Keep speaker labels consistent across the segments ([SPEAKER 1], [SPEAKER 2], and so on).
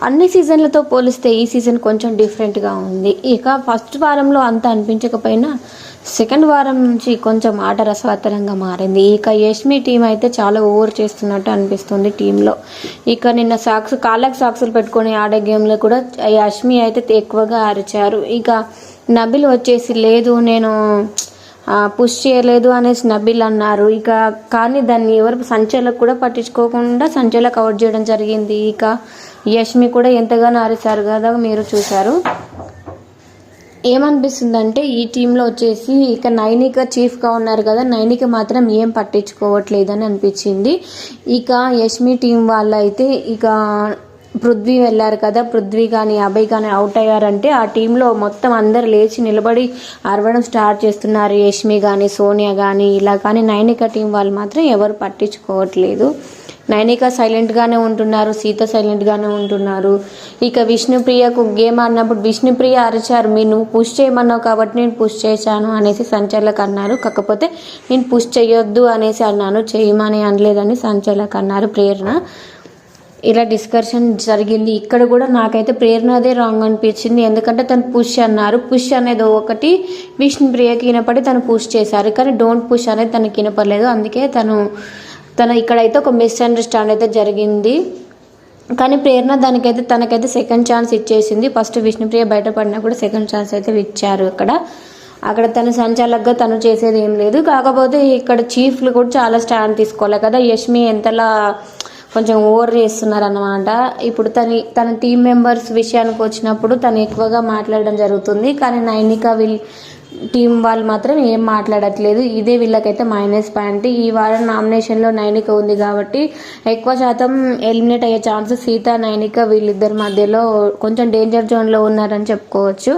[SPEAKER 1] అన్ని సీజన్లతో పోలిస్తే ఈ సీజన్ కొంచెం డిఫరెంట్గా ఉంది. ఇక ఫస్ట్ వారంలో అంత అనిపించకపోయినా సెకండ్ వారం నుంచి కొంచెం ఆట రసవత్తరంగా మారింది. ఇక యష్మి టీం అయితే చాలా ఓవర్ చేస్తున్నట్టు అనిపిస్తుంది టీంలో. ఇక నిన్న కాళ్ళకు సాక్సులు పెట్టుకొని ఆడే గేమ్లో కూడా యష్మి అయితే ఎక్కువగా అరిచారు. ఇక నబిల్ వచ్చేసి లేదు నేను పుష్ చేయలేదు అనేసి నబిల్ అన్నారు. ఇక కానీ దాన్ని ఎవరు సంచలకు కూడా పట్టించుకోకుండా సంచలకు అవుట్ చేయడం జరిగింది. ఇక యష్మి కూడా ఎంతగానో అరిచారు కదా, మీరు చూశారు. ఏమనిపిస్తుందంటే ఈ టీంలో వచ్చేసి ఇక నైనిక చీఫ్గా ఉన్నారు కదా, నైనిక మాత్రం ఏం పట్టించుకోవట్లేదని అనిపించింది. ఇక యష్మి టీం వాళ్ళు అయితే ఇక పృథ్వీ వెళ్ళారు కదా, పృథ్వీ కానీ అభయ్ కానీ అవుట్ అయ్యారంటే ఆ టీంలో మొత్తం అందరు లేచి నిలబడి అరవడం స్టార్ట్ చేస్తున్నారు. యష్మి కానీ సోనియా కానీ ఇలా. కానీ నైనిక టీం వాళ్ళు మాత్రం ఎవరు పట్టించుకోవట్లేదు. నైనిక సైలెంట్గానే ఉంటున్నారు, సీత సైలెంట్గానే ఉంటున్నారు. ఇక విష్ణుప్రియకు గేమ్ ఆడినప్పుడు విష్ణుప్రియ అరిచారు, నువ్వు పుష్ చేయమన్నావు కాబట్టి నేను పుష్ చేశాను అనేసి సంచలక్ అన్నారు. కాకపోతే నేను పుష్ చేయొద్దు అనేసి అన్నాను, చేయమని అనలేదని సంచలక్ అన్నారు ప్రేరణ. ఇలా డిస్కషన్ జరిగింది. ఇక్కడ కూడా నాకైతే ప్రేరణదే రాంగ్ అనిపించింది. ఎందుకంటే తను పుష్ అన్నారు, పుష్ అనేది ఒకటి విష్ణుప్రియకి వినపడి తను పుష్ చేశారు. కానీ డోంట్ పుష్ అనేది తనకి వినపడలేదు. అందుకే తన ఇక్కడైతే ఒక మిస్అండర్స్టాండ్ అయితే జరిగింది. కానీ ప్రేరణ తనకైతే సెకండ్ ఛాన్స్ ఇచ్చేసింది. ఫస్ట్ విష్ణుప్రియ బయటపడినా కూడా సెకండ్ ఛాన్స్ అయితే ఇచ్చారు. అక్కడ తను సంచాలకుగా తను చేసేది ఏం లేదు. కాకపోతే ఇక్కడ చీఫ్లు కూడా చాలా స్టాండ్ తీసుకోవాలి కదా. యష్మి ఎంతలా కొంచెం ఓవర్ చేస్తున్నారు అన్నమాట. ఇప్పుడు తన టీం మెంబర్స్ విషయానికి వచ్చినప్పుడు తను ఎక్కువగా మాట్లాడడం జరుగుతుంది. కానీ నైనిక టీం వాళ్ళు మాత్రం ఏం మాట్లాడట్లేదు. ఇదే వీళ్ళకైతే మైనస్ పాయింట్. ఈ వారం నామినేషన్లో నైనిక ఉంది కాబట్టి ఎక్కువ శాతం ఎలిమినేట్ అయ్యే ఛాన్సెస్ సీత నైనిక వీళ్ళిద్దరి మధ్యలో కొంచెం డేంజర్ జోన్లో ఉన్నారని చెప్పుకోవచ్చు.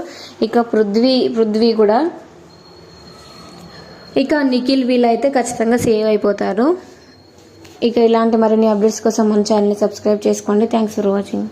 [SPEAKER 1] ఇక పృథ్వీ కూడా, ఇక నిఖిల్ వీళ్ళైతే ఖచ్చితంగా సేవ్ అయిపోతారు. ఇక ఇలాంటి మరిన్ని అప్డేట్స్ కోసం మన ఛానల్ని సబ్స్క్రైబ్ చేసుకోండి. Thanks for watching.